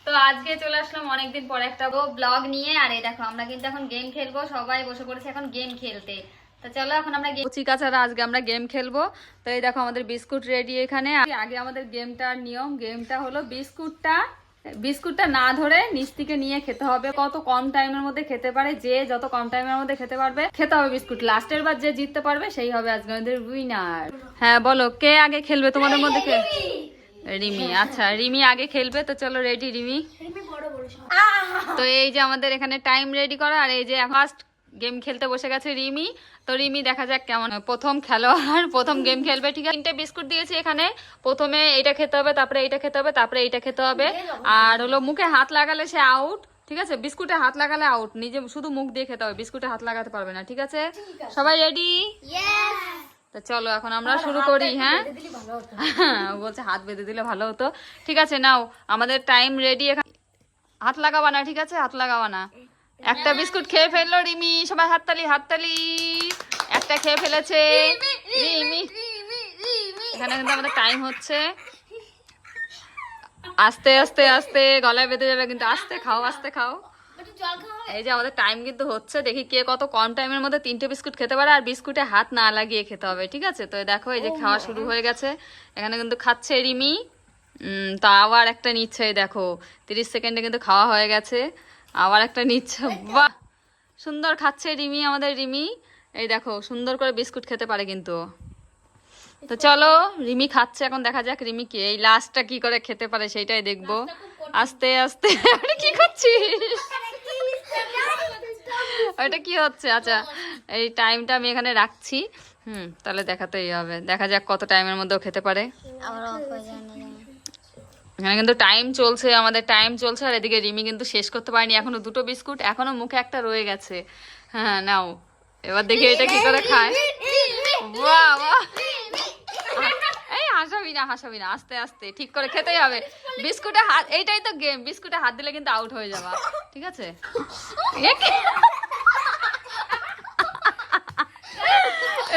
তো আজকে চলে আসলাম অনেকদিন পর একটা ব্লগ নিয়ে। আর এই দেখো আমরা কিন্তু এখন গেম খেলবো, সবাই বসে পড়েছে এখন গেম খেলতে। তো চলো এখন আমরা চিকা ছাড়া আজকে আমরা গেম খেলবো। তো এই দেখো আমাদের বিস্কুট রেডি এখানে। আগে আমাদের গেমটার নিয়ম, গেমটা হলো বিস্কুটটা না ধরে নিচ থেকে নিয়ে খেতে হবে। কত কম টাইমের মধ্যে খেতে পারে, যে যত কম টাইমের মধ্যে খেতে পারবে খেতে হবে বিস্কুট। লাস্টের বার যে জিততে পারবে সেই হবে আজকে আমাদের উইনার। হ্যাঁ বলো, কে আগে খেলবে তোমাদের মধ্যে? কে? রিমি। আচ্ছা রিমি আগে খেলবে। তো চলো রেডি রিমি। তো এই যে আমাদের এখানে টাইম রেডি করা, আর এই যে ফার্স্ট গেম খেলতে বসে গেছে রিমি। তো রিমি দেখা যাক কেমন প্রথম খেলোয়াড়, প্রথম গেম খেলবে। ঠিক আছে, 3টে বিস্কুট দিয়েছি এখানে। প্রথমে এইটা খেতে হবে, তারপরে এইটা খেতে হবে, তারপরে এইটা খেতে হবে। আর হলো মুখে হাত লাগালে সে আউট। ঠিক আছে, বিস্কুটে হাত লাগালে আউট। নিজে শুধু মুখ দিয়ে খেতে হবে, বিস্কুটে হাত লাগাতে পারবে না। ঠিক আছে, সবাই রেডি? তো চলো এখন আমরা শুরু করি। হ্যাঁ বলছে হাত বেঁধে দিলে ভালো হতো। ঠিক আছে নাও, আমাদের টাইম রেডি। এখানে হাত লাগাবা না, ঠিক আছে? হাত লাগাবা না। একটা বিস্কুট খেয়ে ফেললো রিমি, সবাই হাততালি হাততালি। একটা খেয়ে ফেলেছে রিমি। এখানে কিন্তু আমাদের টাইম হচ্ছে। আস্তে আস্তে আস্তে গলায় বেঁধে যাবে কিন্তু, আস্তে খাও আস্তে খাও। এই যে আমাদের টাইম কিন্তু হচ্ছে, দেখি কে কত কম টাইমের মধ্যে 3টে বিস্কুট খেতে পারে। আর বিস্কুটে হাত না লাগিয়ে খেতে হবে। ঠিক আছে, তো দেখো এই যে খাওয়া শুরু হয়ে গেছে। এখানে কিন্তু খাচ্ছে রিমি। তো আবার একটা নিচ্ছে, এই দেখো 30 সেকেন্ডে কিন্তু খাওয়া হয়ে গেছে। আবার একটা নিচ্ছে। বাহ, সুন্দর খাচ্ছে রিমি, আমাদের রিমি। এই দেখো সুন্দর করে বিস্কুট খেতে পারে কিন্তু। তো চলো রিমি খাচ্ছে, এখন দেখা যাক রিমি কি এই লাস্টটা কি করে খেতে পারে সেইটাই দেখবো। আস্তে আস্তে কি করছিস? ওইটা কি হচ্ছে? আচ্ছা এই টাইমটা আমি এখানে রাখছি। তাহলে দেখাতেই হবে, দেখা যাক কত টাইমের মধ্যেও খেতে পারে। এখানে কিন্তু টাইম চলছে, আমাদের টাইম চলছে। আর এদিকে রিমি কিন্তু শেষ করতে পারেনি, এখনো 2টো বিস্কুট, এখনো মুখে একটা রয়ে গেছে। হ্যাঁ নাও, এবার দেখি এটা কি করে খায়। বাহ বাহ, এই হাসাবি না হাসাবি না, আস্তে আস্তে ঠিক করে খেতেই হবে। বিস্কুটে হাত, এইটাই তো গেম, বিস্কুটে হাত দিলে কিন্তু আউট হয়ে যাবা। ঠিক আছে,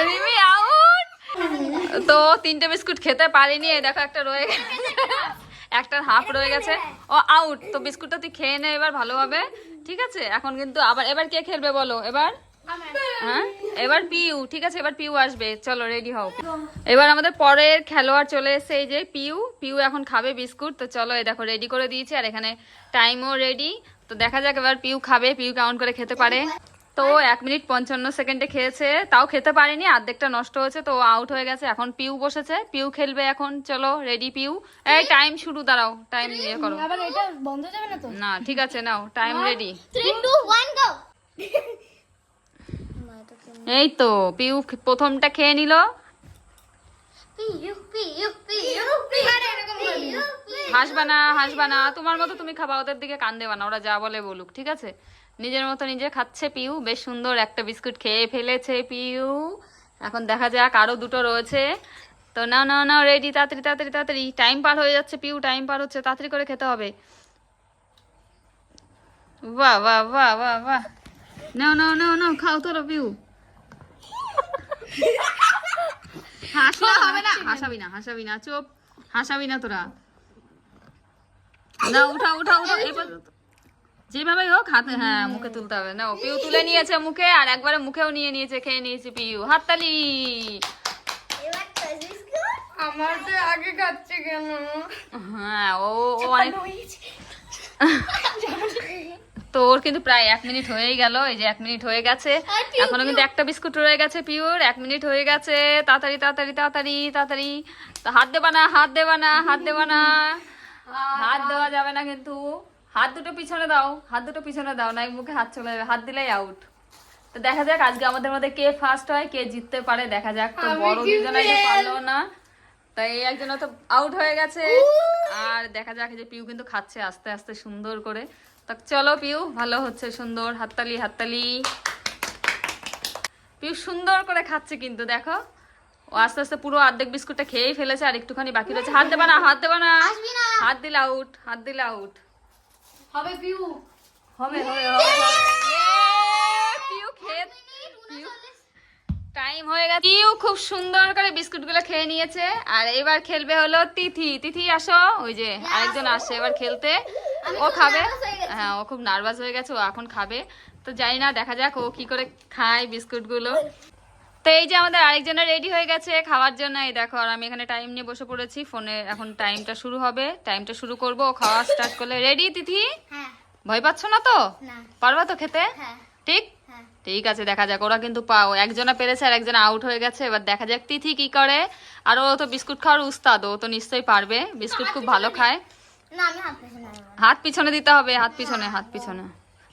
রিমি আউট। তো 3টে বিস্কুট খেতে পারিনি, দেখো একটা রয়ে গেছে, একটার হাফ রয়ে গেছে। ও আউট। তো বিস্কুটটা তুই খেয়ে নে এবার ভালোভাবে। ঠিক আছে, এখন কিন্তু আবার এবার কে খেলবে বলো? এবার হ্যাঁ এবার পিউ। ঠিক আছে, এবার পিউ আসবে। চলো রেডি হও। এবার আমাদের পরের খেলোয়াড় চলে এসেছে, এই যে পিউ। পিউ এখন খাবে বিস্কুট। তো চলো এই দেখো রেডি করে দিয়েছি, আর এখানে টাইমও রেডি। তো দেখা যাক এবার পিউ খাবে, পিউ কেমন করে খেতে পারে। তো 1 মিনিট 55 সেকেন্ডে খেয়েছে, তাও খেতে পারেনি, অর্ধেকটা নষ্ট হয়েছে, তো আউট হয়ে গেছে। এখন পিউ বসেছে, পিউ খেলবে এখন। চলো রেডি পিউ। এই টাইম শুরু, দাঁড়াও টাইম ইয়ে করো। আবার এটা বন্ধ যাবে না তো? না ঠিক আছে, নাও টাইম রেডি। 3 2 1 গো। এই তো পিউ প্রথমটা খেয়ে নিল। হাসবা না হাসবা না, তোমার মতো তুমি খাবা, ওদের দিকে কান দেবা না, ওরা যা বলে বলুক। ঠিক আছে, নিজের মতো নিজে খাচ্ছে পিউ। বেশ সুন্দর একটা বিস্কুট খেয়ে ফেলেছে পিউ। এখন দেখা যাক, আরো 2টো রয়েছে। তো নাও নাও নাও রেডি, তাড়াতাড়ি তাড়াতাড়ি তাড়াতাড়ি, টাইম পার হয়ে যাচ্ছে পিউ, টাইম পার হচ্ছে, তাড়াতাড়ি করে খেতে হবে। বাহ বাহ বাহ বাহ বাহ, নাও নাও নাও নাও খাও তোরা পিউ। হাসলে হবে না, হাসাবি না হাসাবি না, চুপ, হাসাবি না তোরা। না উঠা উঠা উঠা, এবার যেভাবে হোক হাতে, হ্যাঁ মুখে তুলতে হবে। নাও পিউ তুলে নিয়েছে মুখে, আর একবারে মুখেও নিয়ে নিয়েছে, খেয়ে নিয়েছে পিউ। হাততালি। আমার তো আগে খাচ্ছে কেন? হ্যাঁ ও অনেক। তো ওর কিন্তু প্রায় 1 মিনিট হয়েই গেল। এই যে 1 মিনিট হয়ে গেছে, এখনো কিন্তু একটা বিস্কুট রয়ে গেছে পিউর। 1 মিনিট হয়ে গেছে, তাড়াতাড়ি তাড়াতাড়ি তাড়াতাড়ি তাড়াতাড়ি। তো হাত দেবা না হাত দেবা না হাত দেবা না, হাত দেওয়া যাবে না কিন্তু। হাত দুটো পিছনে দাও, হাত দুটো পিছনে দাও, না মুখে হাত চলে যাবে, হাত দিলেই আউট। তো দেখা যাক আজকে আমাদের মধ্যে কে ফার্স্ট হয়, কে জিততে পারে, দেখা যাক। তো বড় দুজনে পারলো না, তাই এই একজন তো আউট হয়ে গেছে। আর দেখা যাক যে পিউ কিন্তু খাচ্ছে আস্তে আস্তে সুন্দর করে। তো চলো পিউ ভালো হচ্ছে, সুন্দর, হাততালি হাততালি। পিউ সুন্দর করে খাচ্ছে কিন্তু, দেখো ও আস্তে আস্তে পুরো অর্ধেক বিস্কুটটা খেয়েই ফেলেছে, আর একটুখানি বাকি রয়েছে। হাত দেবা না হাত দেবা না, হাত দিলে আউট, হাত দিলে আউট হবে পিউ। হবে হবে হবে। পিউ খেয়ে, টাইম হয়ে গেছে। পিউ খুব সুন্দর করে বিস্কুটগুলো খেয়ে নিয়েছে। আর এবার খেলবে হলো তিথি। তিথি আসো, ওই যে আরেকজন আসছে এবার খেলতে। ও খাবে। হ্যাঁ, ও খুব নার্ভাস হয়ে গেছে, ও এখন খাবে। তো জানি না, দেখা যাক ও কি করে খায় বিস্কুটগুলো। তো এই যে আমাদের আরেকজনের রেডি হয়ে গেছে খাওয়ার জন্য। এই দেখো, আর আমি এখানে টাইম নিয়ে বসে পড়েছি ফোনে। এখন টাইমটা শুরু হবে, টাইমটা শুরু করবো। ও খাওয়া স্টার্ট করলে। রেডি তিথি? হ্যাঁ। ভয় পাচ্ছ না তো? না। পারবা তো খেতে? হ্যাঁ। ঠিক হ্যাঁ। ঠিক আছে, দেখা যাক। ওরা কিন্তু পাও, একজনা পেরেছে আর একজন আউট হয়ে গেছে। এবার দেখা যাক তিথি কি করে। আর ও তো বিস্কুট খাওয়ার উস্তাদ, ও তো নিশ্চয়ই পারবে, বিস্কুট খুব ভালো খায়। না, আমি হাত পেছনে নেব। হাত পিছনে দিতে হবে, হাত পিছনে, হাত পিছনে।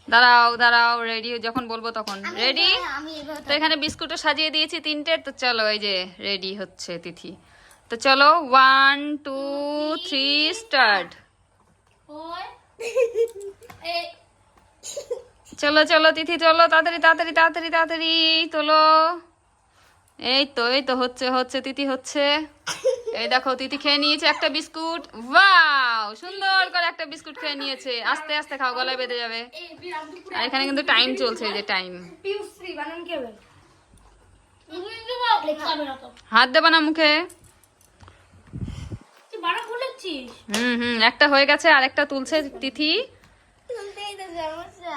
দাঁড়াও দাঁড়াও, রেডি যখন বলবো তখন। রেডি? আমি এইভাবে তো এখানে বিস্কুটও সাজিয়ে দিয়েছি 3টে। তো চলো, এই যে রেডি হচ্ছে তিথি। তো চলো, 1 2 3 স্টার্ট। ওই এই চলো চলো তিথি, চলো তাড়াতাড়ি তাড়াতাড়ি তাড়াতাড়ি তাড়াতাড়ি তোলো। এই তো হচ্ছে হচ্ছে, তিথি হচ্ছে। এই দেখো, তিথি খেয়ে নিয়েছে একটা বিস্কুট। ওয়াও, সুন্দর করে একটা বিস্কুট খেয়ে নিয়েছে। আস্তে আস্তে খাও, গলায় বেঁধে যাবে। এই বিরাম দুপুরে আর এখানে কিন্তু টাইম চলছে, এই যে টাইম। পিউশ্রী বানান কে হবে? মুখে দেব, লেখাবে না তো। হাত দেবা না মুখে। তুই বানা বলেছিস? একটা হয়ে গেছে, আর একটা তুলছে তিথি। শুনতেই তো সমস্যা।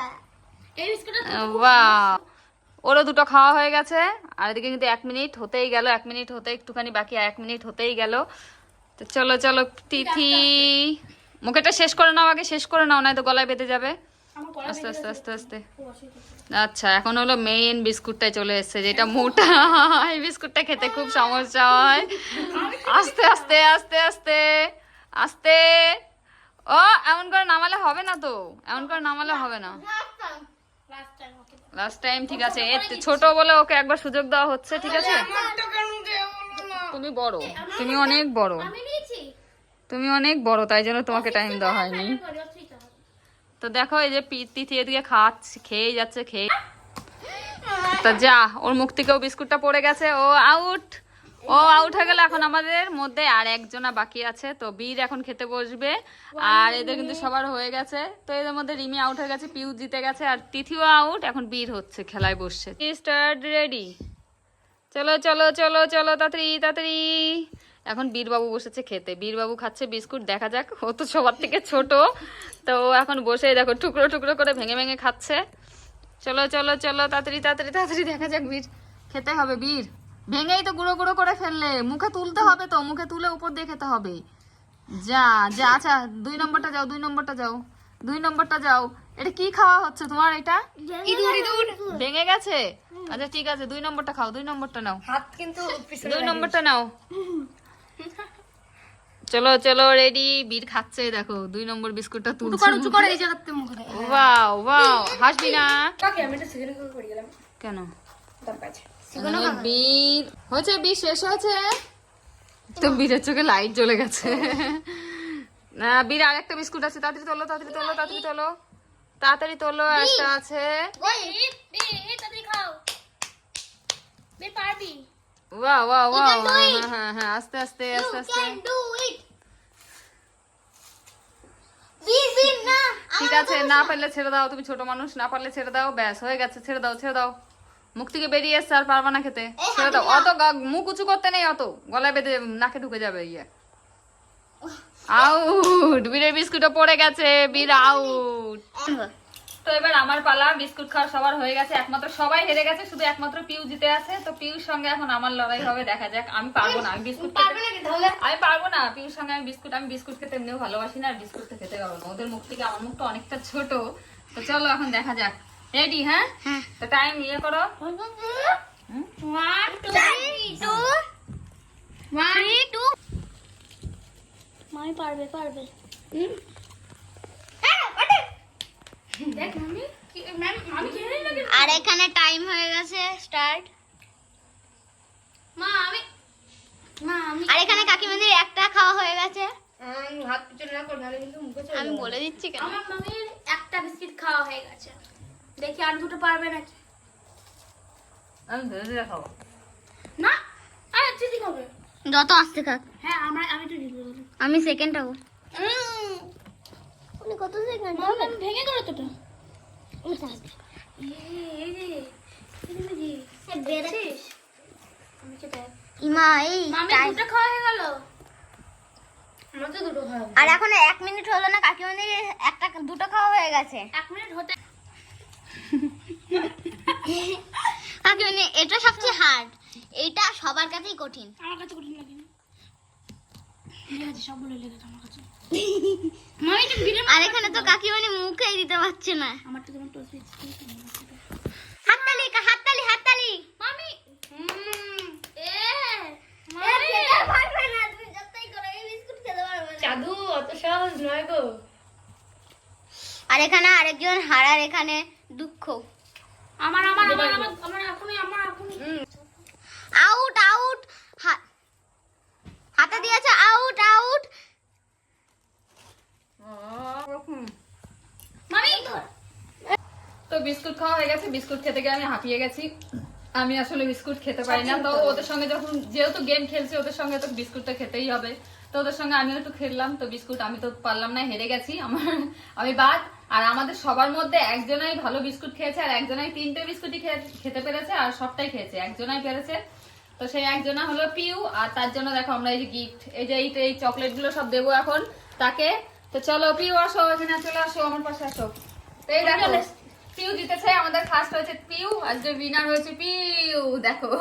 এই বিস্কুটটা ওয়াও, ওরও দুটো খাওয়া হয়ে গেছে। আর এদিকে কিন্তু 1 মিনিট হতেই গেল, 1 মিনিট হতে একটুখানি বাকি, 1 মিনিট হতেই গেল। তো চলো চলো তিথি, মুখেটা শেষ করে নাও, আগে শেষ করে নাও, নয়তো গলায় বেঁধে যাবে। আমার গলা আস্তে আস্তে আস্তে আস্তে। বেঁধে আচ্ছা, এখন হলো মেইন বিস্কুটটাই চলে এসেছে, যেটা মোটা। এই বিস্কুটটা খেতে খুব সমস্যা হয়। আস্তে আস্তে আস্তে আস্তে আস্তে। ও, এমন করে নামালে হবে না তো, এমন করে নামালে হবে না। Last time okay. Last time, ঠিক আছে। ছোট বলে ওকে একবার সুযোগ দেওয়া হচ্ছে, ঠিক আছে। আমারটা কেন দেব না? তুমি বড়, তুমি অনেক বড়, আমি নিয়েছি। তুমি অনেক বড়, তাই জন্য তোমাকে টাইম দেওয়া হয়নি। পরিবর্তিত হবে। তো দেখো, এই যে তিথি এদিকে খাচ্ছে, খেয়েই যাচ্ছে, খেয়ে। তা যা, ওর মুখ থেকেও বিস্কুটটা পড়ে গেছে, ও আউট। ও আউট হয়ে গেল। এখন আমাদের মধ্যে আর একজনা বাকি আছে, তো বীর এখন খেতে বসবে। আর এদের কিন্তু সবার হয়ে গেছে। তো এদের মধ্যে রিমি আউট হয়ে গেছে, পিউ জিতে গেছে, আর তিথিও আউট। এখন বীর হচ্ছে, খেলায় বসছে। Start, ready. চলো চলো চলো চলো, তাড়াতাড়ি তাড়াতাড়ি। এখন বীরবাবু বসেছে খেতে, বীরবাবু খাচ্ছে বিস্কুট। দেখা যাক, ও তো সবার থেকে ছোট, তো ও এখন বসে দেখো টুকরো টুকরো করে ভেঙে ভেঙে খাচ্ছে। চলো চলো চলো, তাড়াতাড়ি তাড়াতাড়ি তাড়াতাড়ি, দেখা যাক। বীর খেতে হবে, বীর ভেঙেই তো গুঁড়ো গুঁড়ো করে ফেললে। মুখে তুলতে হবে তো, মুখে তুলে উপর দিয়ে খেতে হবে। যা যা, আচ্ছা 2 নম্বরটা যাও, 2 নম্বরটা যাও, 2 নম্বরটা যাও। এটা কি খাওয়া হচ্ছে তোমার? এটা ইঁদুর ইঁদুর। ভেঙে গেছে। আচ্ছা ঠিক আছে, 2 নম্বরটা খাও, 2 নম্বরটা নাও, হাত কিন্তু পিছনে 2 নম্বরটা নাও। চলো চলো, রেডি। বীর খাচ্ছে, দেখো 2 নম্বর বিস্কুটটা তুলছে। উঁচু করে এই জায়গাতে মুখে দেয়। ওয়াও ওয়াও, হাসবি না কাকে আমি এটা সেকেন্ড করে পড়ে গেলাম। কেন? দরকার আছে। এখানে বীর হয়েছে, বীর শেষ হয়েছে। তো বীরের চোখে লাইট জ্বলে গেছে। না, বীর আরেকটা বিস্কুট আছে, তাড়াতাড়ি তোলো, তাড়াতাড়ি তোলো, তাড়াতাড়ি তোলো, তাড়াতাড়ি তোলো। একটা আছে। ওই এই তাড়াতাড়ি খাও। বে পারবি। ওয়াও ওয়াও ওয়াও, হ্যাঁ হ্যাঁ হ্যাঁ, আস্তে আস্তে আস্তে আস্তে। Do it. বীর না। ঠিক আছে, না পারলে ছেড়ে দাও, তুমি ছোট মানুষ, না পারলে ছেড়ে দাও, ব্যাস হয়ে গেছে। ছেড়ে দাও ছেড়ে দাও, মুখ থেকে বেরিয়ে এসছে, আর পারবা না খেতে। ছেড়ে দাও, অত মুখ উঁচু করতে নেই, অত গলায় বেঁধে নাকে ঢুকে যাবে। ইয়ে আউট, বীরের বিস্কুটও পড়ে গেছে, বীর আউট। তো এবার আমার পালা। বিস্কুট খাওয়া সবার হয়ে গেছে, একমাত্র সবাই হেরে গেছে, শুধু একমাত্র পিউ জিতে আছে। তো পিউর সঙ্গে এখন আমার লড়াই হবে, দেখা যাক। আমি পারবো না, আমি বিস্কুট পারবে নাকি তাহলে? আমি পারবো না পিউর সঙ্গে। আমি বিস্কুট খেতে এমনিও ভালোবাসি না, আর বিস্কুট তো খেতে পারবো না। ওদের মুখ থেকে আমার মুখটা অনেকটা ছোট। তো চলো এখন দেখা যাক। রেডি? হ্যাঁ, তো টাইম ইয়ে করো। 1 2 3 2 মাই পারবে পারবে। দেখ মামি কি ম্যাম, আমি খেলে লাগে। আর এখানে টাইম হয়ে গেছে স্টার্ট। মা আমি আর এখানে কাকিমাদের একটা খাওয়া হয়ে গেছে। হাত পিছনে না করবে, কিন্তু মুখে চলে আমি যাবে। বলে দিচ্ছি কেন। আমার মামির একটা বিস্কিট খাওয়া হয়ে গেছে। দেখি আর দুটো পারবে নাকি। আমি ধীরে ধীরে খাবো। না, আরে চিনি খাবে। যত আসতে থাক, হ্যাঁ আমি তো জিতবো। আমি সেকেন্ড হবো। উনি কত সেকেন্ড মামা ভেঙে গেল তোটা। এই যে বেরেছিস। আমি কি দেখ ইমা এই মামি time- দুটো খাওয়া হয়ে গেল। আমার তো দুটো খাওয়া। আর এখন 1 মিনিট হলো না, কাকিমাদের একটা দুটো খাওয়া হয়ে গেছে। 1 মিনিট হতে কাকিমণি এটা সবচেয়ে হার্ড, এটা সবার কাছেই কঠিন। আমার কাছে কঠিন লাগে না। লেগেছে, সবগুলো লেগেছে আমার কাছে। মামি তুমি ভিডিও আর এখানে তো কাকিমণি মুখেই দিতে পারছে না। আমার তো তোমার টোস্ট দিচ্ছি। হাততালি হাততালি হাততালি। মামি পারবে না, তুমি যতই করো এই বিস্কুট খেতে পারবে না। জাদু অত সহজ নয় গো। আর এখানে আরেকজন হারার এখানে দুঃখ। আমার এখনই আউট আউট, হাতে দিয়েছে আউট আউট। মামি তো বিস্কুট খাওয়া হয়ে গেছে, বিস্কুট খেতে গিয়ে আমি হাঁপিয়ে গেছি। আমি আসলে বিস্কুট খেতে পারি না, তো ওদের সঙ্গে যখন যেহেতু গেম খেলছি ওদের সঙ্গে তো বিস্কুটটা খেতেই হবে, তো ওদের সঙ্গে আমিও একটু খেললাম। তো বিস্কুট আমি তো পারলাম না, হেরে গেছি, আমি বাদ। আর আমাদের সবার মধ্যে একজনাই ভালো বিস্কুট খেয়েছে, আর একজনাই 3টে বিস্কুটই খেতে পেরেছে, আর সবটাই খেয়েছে, একজনাই পেরেছে। তো সেই একজনা হলো পিউ, আর তার জন্য দেখো আমরা এই যে গিফট, এই যে এই চকলেট গুলো সব দেবো এখন তাকে। তো চলো পিউ আসো, এখানে চলে আসো, আমার পাশে আসো। তো এই দেখো পিউ জিতেছে, আমাদের ফার্স্ট হয়েছে পিউ, আজকে উইনার হয়েছে পিউ। দেখো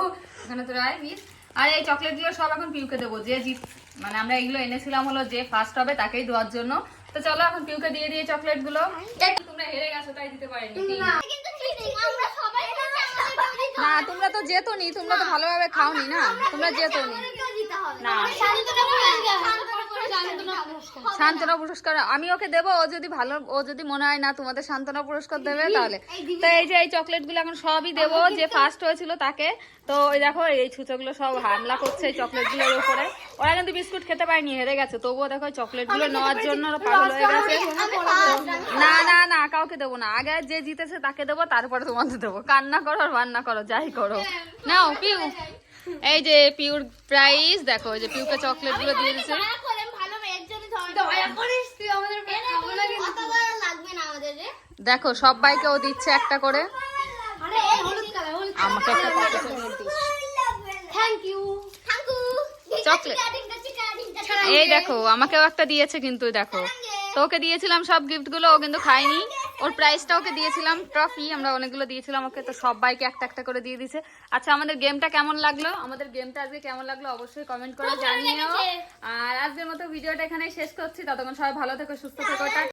এখানে তো রায় মিস। আর এই চকলেট গুলো সব এখন পিউকে দেবো, যে মানে আমরা এগুলো এনেছিলাম হলো যে ফার্স্ট হবে তাকেই দেওয়ার জন্য। তো চলো এখন পিউকে দিয়ে দিয়ে চকলেট গুলো। তোমরা হেরে গেছো তাই দিতে পারিনি। আমরা সবাই না তোমরা তো যেতনি, তোমরা তো ভালোভাবে খাওনি না, তোমরা যেতনি না। সান্ত্বনা পুরস্কার আমি ওকে দেবো, ও যদি মনে হয় না তোমাদের সান্ত্বনা পুরস্কার দেবে তাহলে। তো এই যে এই চকলেট গুলো এখন সবই দেবো যে ফার্স্ট হয়েছিল তাকে। তো ওই দেখো এই ছুঁচোগুলো সব হামলা করছে এই চকলেট গুলোর উপরে। ওরা কিন্তু বিস্কুট খেতে পারেনি, হেরে গেছে, তবুও দেখো চকলেট গুলো নেওয়ার জন্য ওরা পাগল হয়ে গেছে। না না না কাউকে দেবো না, আগে যে জিতেছে তাকে দেবো, তারপরে তোমাদের দেবো। কান্না করো আর বান্না করো যাই করো। নাও পিউ, এই যে পিউর প্রাইস দেখো, এই যে পিউকে চকলেট গুলো দিয়ে দিচ্ছে। দেখো সবাইকে ও দিচ্ছে একটা করে, আমাকে একটা চকলেট দিস। চকলেট এই দেখো আমাকেও একটা দিয়েছে, কিন্তু দেখো তো ওকে দিয়েছিলাম সব গিফট গুলো, ও কিন্তু খায়নি। ওর প্রাইসটা ওকে দিয়েছিলাম, ট্রফি আমরা অনেকগুলো দিয়েছিলাম ওকে, তো সবাইকে একটা একটা করে দিয়ে দিয়েছে। আচ্ছা আমাদের গেমটা কেমন লাগলো, আমাদের গেমটা আজকে কেমন লাগলো অবশ্যই কমেন্ট করে জানিও। আর আজকের মতো ভিডিওটা এখানে শেষ করছি, ততক্ষণ সবাই ভালো থেকো, সুস্থ থেকো।